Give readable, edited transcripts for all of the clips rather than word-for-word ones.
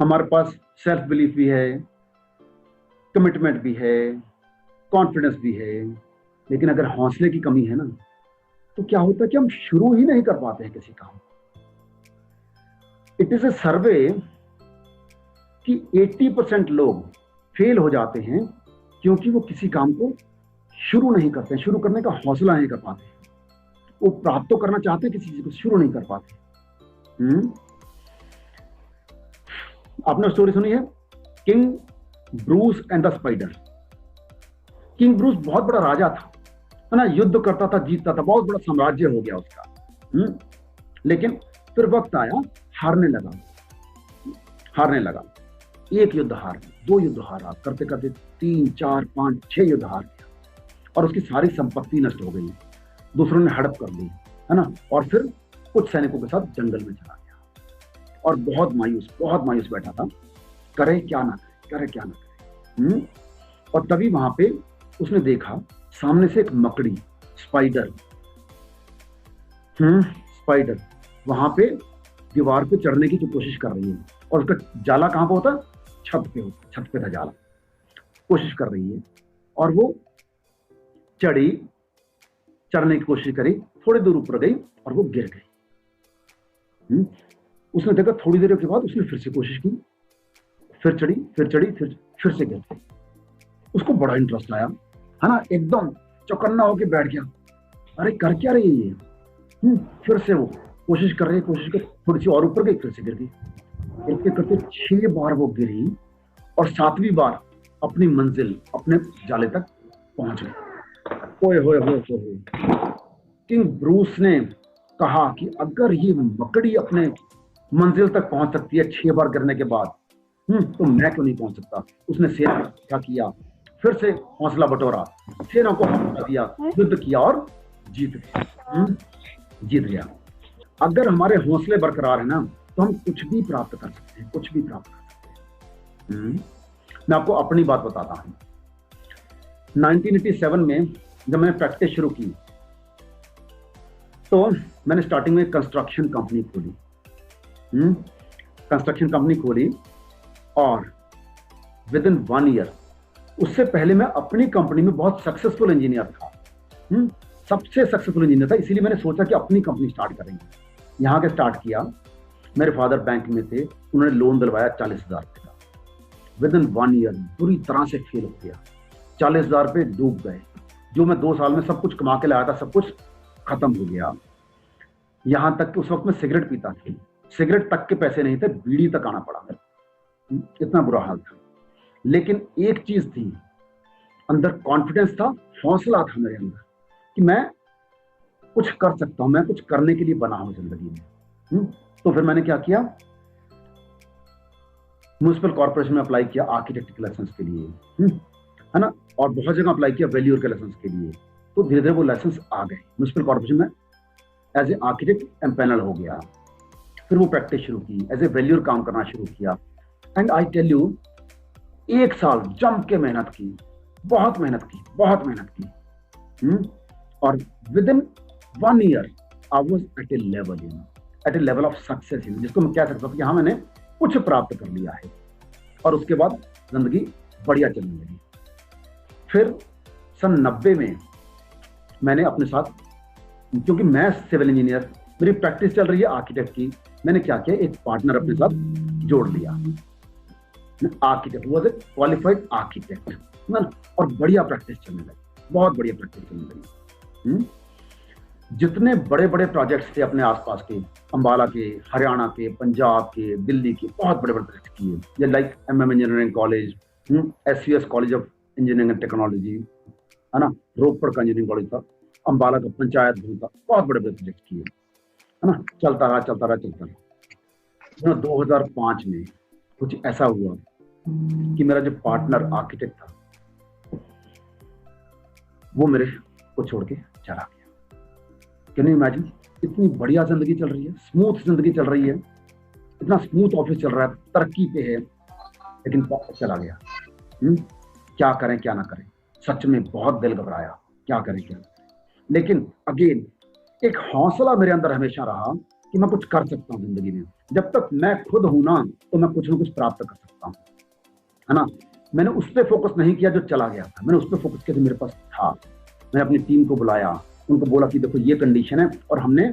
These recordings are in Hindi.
हमारे पास सेल्फ बिलीफ भी है, कमिटमेंट भी है, कॉन्फिडेंस भी है, लेकिन अगर हौसले की कमी है ना, तो क्या होता है कि हम शुरू ही नहीं कर पाते हैं किसी काम। इट इज ए सर्वे कि 80% लोग फेल हो जाते हैं क्योंकि वो किसी काम को शुरू नहीं करते, शुरू करने का हौसला नहीं कर पाते। वो प्राप्त तो करना चाहते हैं किसी चीज को, शुरू नहीं कर पाते। आपने स्टोरी सुनी है, king Bruce and the spider. King Bruce बहुत बड़ा राजा था, है ना, युद्ध करता था, जीतता था, बहुत बड़ा साम्राज्य हो गया उसका। लेकिन फिर वक्त आया, हारने लगा। एक युद्ध हार, 2 युद्ध हारा, करते करते 3, 4, 5, 6 युद्ध हार गया और उसकी सारी संपत्ति नष्ट हो गई, दूसरों ने हड़प कर ली, है ना, और फिर कुछ सैनिकों के साथ जंगल में चला गया और बहुत मायूस बैठा था, करे क्या ना करे। और तभी वहां पे उसने देखा सामने से एक मकड़ी, स्पाइडर वहां पे दीवार पे चढ़ने की जो कोशिश कर रही है, और उसका जाला कहां पे होता, छत पे था जाला, कोशिश कर रही है, और वो चढ़ने की कोशिश करी, थोड़ी दूर ऊपर गई और वो गिर गई। उसने देखा, थोड़ी देर के बाद उसने फिर से कोशिश की, फिर चढ़ी, फिर से गिर गई। उसको बड़ा इंटरेस्ट आया, है ना, एकदम चौकन्ना होके बैठ गया, अरे कर क्या रही है ये। फिर से वो कोशिश कर थोड़ी सी और ऊपर गई, फिर से गिर गई। करते 6 बार वो गिरी और 7वीं बार अपनी मंजिल, अपने जाले तक पहुंच गई। ओए होए। किंग ब्रूस ने कहा कि अगर ये मकड़ी अपने मंजिल तक पहुंच सकती है 6 बार गिरने के बाद, तो मैं क्यों नहीं पहुंच सकता। उसने सेना क्या किया, फिर से हौसला बटोरा, सेना को हौसला दिया, युद्ध किया और जीत गया। अगर हमारे हौसले बरकरार है ना, तो हम कुछ भी प्राप्त कर सकते हैं। मैं आपको अपनी बात बताता हूं। 1987 में जब मैंने प्रैक्टिस शुरू की, तो मैंने स्टार्टिंग में कंस्ट्रक्शन कंपनी खोली और विद इन 1 ईयर, उससे पहले मैं अपनी कंपनी में बहुत सक्सेसफुल इंजीनियर था, सबसे सक्सेसफुल इंजीनियर था। इसीलिए मैंने सोचा कि अपनी कंपनी स्टार्ट करेंगे। यहाँ के स्टार्ट किया, मेरे फादर बैंक में थे, उन्होंने लोन दिलवाया 40,000 रुपये का। विद इन 1 ईयर बुरी तरह से फेल हो गया, 40,000 रुपये डूब गए। जो मैं 2 साल में सब कुछ कमा के लाया था, सब कुछ खत्म हो गया। यहाँ तक कि उस वक्त मैं सिगरेट पीता था, सिगरेट तक के पैसे नहीं थे, बीड़ी तक आना पड़ा मेरे, इतना बुरा हाल था। लेकिन एक चीज थी, अंदर कॉन्फिडेंस था, हौसला था मेरे अंदर कि मैं कुछ कर सकता हूं, मैं कुछ करने के लिए बना हूं जिंदगी में। तो फिर मैंने क्या किया, म्युनिसिपल कॉर्पोरेशन में अप्लाई किया आर्किटेक्ट के लाइसेंस के लिए, है ना, और बहुत जगह अप्लाई किया वैल्यूअर के लाइसेंस के लिए। तो धीरे धीरे वो लाइसेंस आ गए, म्युनिसिपल कॉर्पोरेशन में एज ए आर्किटेक्ट एम्पैनल हो गया। फिर वो प्रैक्टिस शुरू की, एज ए वैल्यूअर काम करना शुरू किया। एंड आई टेल यू, 1 साल जम के मेहनत की, बहुत मेहनत की। और with in 1 year I was at A level of success, जिसको मैं कह सकता हूँ कि हाँ, मैंने कुछ प्राप्त कर लिया है। और उसके बाद जिंदगी बढ़िया चलने लगी। फिर सन 90 में मैंने अपने साथ, क्योंकि मैं सिविल इंजीनियर, मेरी प्रैक्टिस चल रही है आर्किटेक्ट की, मैंने क्या किया, एक पार्टनर अपने साथ जोड़ लिया, architect, was a qualified architect, और बढ़िया प्रैक्टिस चलने लगी, बहुत बढ़िया प्रैक्टिस चलने लगी। जितने बड़े बड़े प्रोजेक्ट्स थे अपने आसपास के, अंबाला के, हरियाणा के, पंजाब के, दिल्ली के, बहुत बड़े बड़े प्रोजेक्ट किए, ये like MM engineering college, SVS college of engineering and technology, है ना, रोपड़ का इंजीनियरिंग कॉलेज था, अंबाला का पंचायत भवन था, बहुत बड़े बड़े प्रोजेक्ट किए, है ना, चलता रहा। 2005 में कुछ ऐसा हुआ कि मेरा जो पार्टनर आर्किटेक्ट था, वो मेरे को छोड़ के चला गया। कैन यू इमेजिन, इतनी बढ़िया जिंदगी चल रही है, स्मूथ जिंदगी चल रही है, इतना स्मूथ ऑफिस चल रहा है, तरक्की पे है, लेकिन चला गया। क्या करें क्या ना करें, सच में बहुत दिल घबराया, क्या करें क्या। लेकिन अगेन एक हौसला मेरे अंदर हमेशा रहा कि मैं कुछ कर सकता हूँ जिंदगी में। जब तक मैं खुद हूं ना, तो मैं कुछ ना कुछ प्राप्त कर सकता हूँ, है ना। मैंने उस पर फोकस नहीं किया जो चला गया था, मैंने उस पर फोकस किया जो मेरे पास था। मैंने अपनी टीम को बुलाया, उनको बोला कि देखो ये कंडीशन है और हमने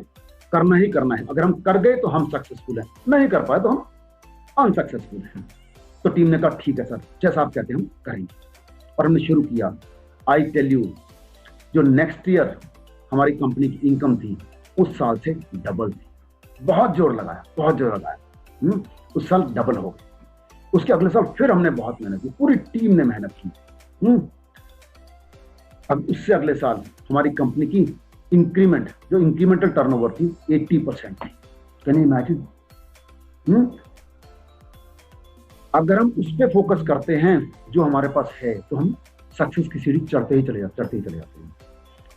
करना ही करना है। अगर हम कर गए तो हम सक्सेसफुल हैं, नहीं कर पाए तो हम अनसक्सेसफुल हैं। तो टीम ने कहा ठीक है सर, जैसा आप कहते हैं हम करेंगे। और हमने शुरू किया। आई टेल यू, जो नेक्स्ट ईयर हमारी कंपनी की इनकम थी उस साल से डबल थी। बहुत जोर लगाया, बहुत जोर लगाया। उस साल डबल हो गई। उसके अगले साल फिर हमने बहुत मेहनत की, पूरी टीम ने मेहनत की। अब उससे अगले साल हमारी कंपनी की इंक्रीमेंट, जो इंक्रीमेंटल टर्नओवर थी 80% थी। Can you imagine? अगर हम उस पर फोकस करते हैं जो हमारे पास है, तो हम सक्सेस की सीढ़ी चढ़ते ही चले जाते हैं।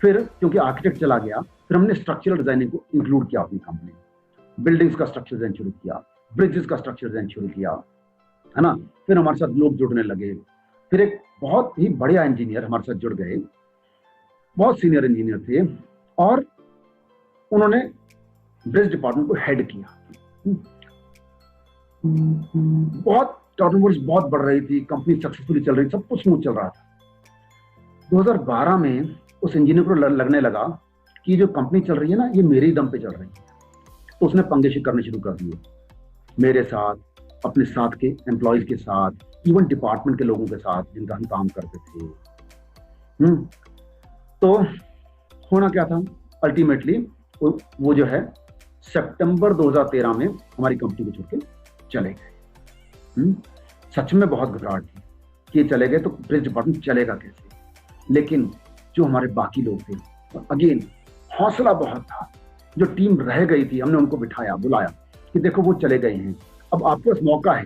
फिर क्योंकि आर्किटेक्ट चला गया, फिर हमने स्ट्रक्चरल डिजाइनिंग को इंक्लूड किया अपनी कंपनी में। बिल्डिंग्स का स्ट्रक्चर डिजाइन शुरू किया, ब्रिजेस का स्ट्रक्चर डिजाइन शुरू किया, है ना। फिर हमारे साथ लोग जुड़ने लगे। फिर एक बहुत ही बढ़िया इंजीनियर हमारे साथ जुड़ गए, बहुत सीनियर इंजीनियर थे, और उन्होंने ब्रिज डिपार्टमेंट को हेड किया। बहुत टर्नओवर्स बहुत बढ़ रही थी, कंपनी सक्सेसफुली चल रही, सब कुछ स्मूथ चल रहा था। 2012 में उस इंजीनियर को लगने लगा कि जो कंपनी चल रही है ना, ये मेरे ही दम पे चल रही है। तो उसने पंगे करने शुरू कर दिए मेरे साथ, अपने साथ के एम्प्लॉयज के साथ, इवन डिपार्टमेंट के लोगों के साथ जिनका हम काम करते थे। तो होना क्या था, अल्टीमेटली वो जो है सितंबर 2013 में हमारी कंपनी को छोड़ के चले गए। सच में बहुत घबराहट थी कि ये चले गए तो ब्रिज डिपार्टमेंट चलेगा कैसे। लेकिन जो हमारे बाकी लोग थे, अगेन हौसला बहुत था। जो टीम रह गई थी, हमने उनको बिठाया, बुलाया कि देखो वो चले गए हैं, अब आपके पास मौका है।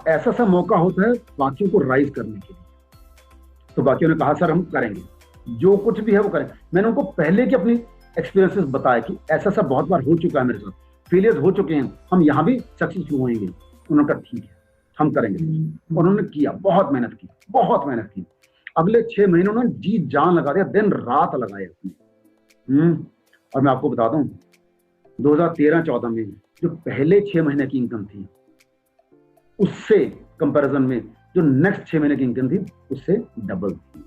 ऐसा सा मौका होता है बाकियों को राइज करने के लिए। तो बाकियों ने कहा सर हम करेंगे, जो कुछ भी है वो करेंगे। मैंने उनको पहले की अपनी एक्सपीरियंसेस बताया कि ऐसा सा बहुत बार हो चुका है मेरे साथ, फेलियर्स हो चुके हैं, हम यहाँ भी सक्सेसफुल होंगे। उन्होंने कहा ठीक है हम करेंगे। उन्होंने किया, बहुत मेहनत की। अगले 6 महीने उन्होंने जी जान लगा दिया, दिन रात लगाए अपने। और मैं आपको बता दूं, 2013-14 में जो पहले 6 महीने की इनकम थी, उससे कंपैरिजन में जो नेक्स्ट 6 महीने की इनकम थी उससे डबल थी।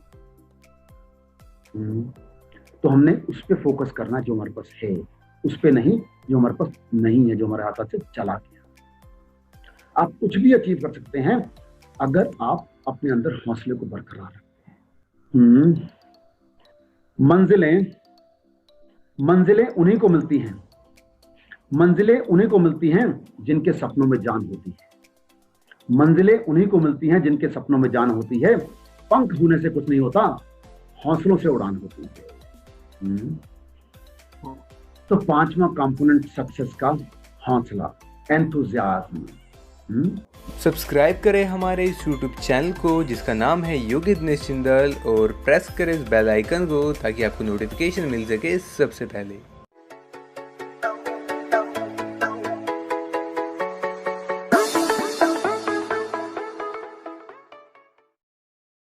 तो हमने उस पर फोकस करना जो हमारे पास है, उस पर नहीं जो हमारे पास नहीं है, जो हमारे हाथ से चला गया। आप कुछ भी अचीव कर सकते हैं अगर आप अपने अंदर हौसले को बरकरार रखते हैं। मंजिलें उन्हीं को मिलती हैं, मंजिलें उन्हीं को मिलती हैं जिनके सपनों में जान होती है। मंजिलें उन्हीं को मिलती हैं जिनके सपनों में जान होती है। पंख होने से कुछ नहीं होता, हौसलों से उड़ान होती है। तो 5वां कंपोनेंट सक्सेस का हौसला, एंथुसियाज्म। सब्सक्राइब करें हमारे इस YouTube चैनल को जिसका नाम है योगी दिनेश जिंदल, और प्रेस करें इस बेल आइकन को ताकि आपको नोटिफिकेशन मिल सके सबसे पहले।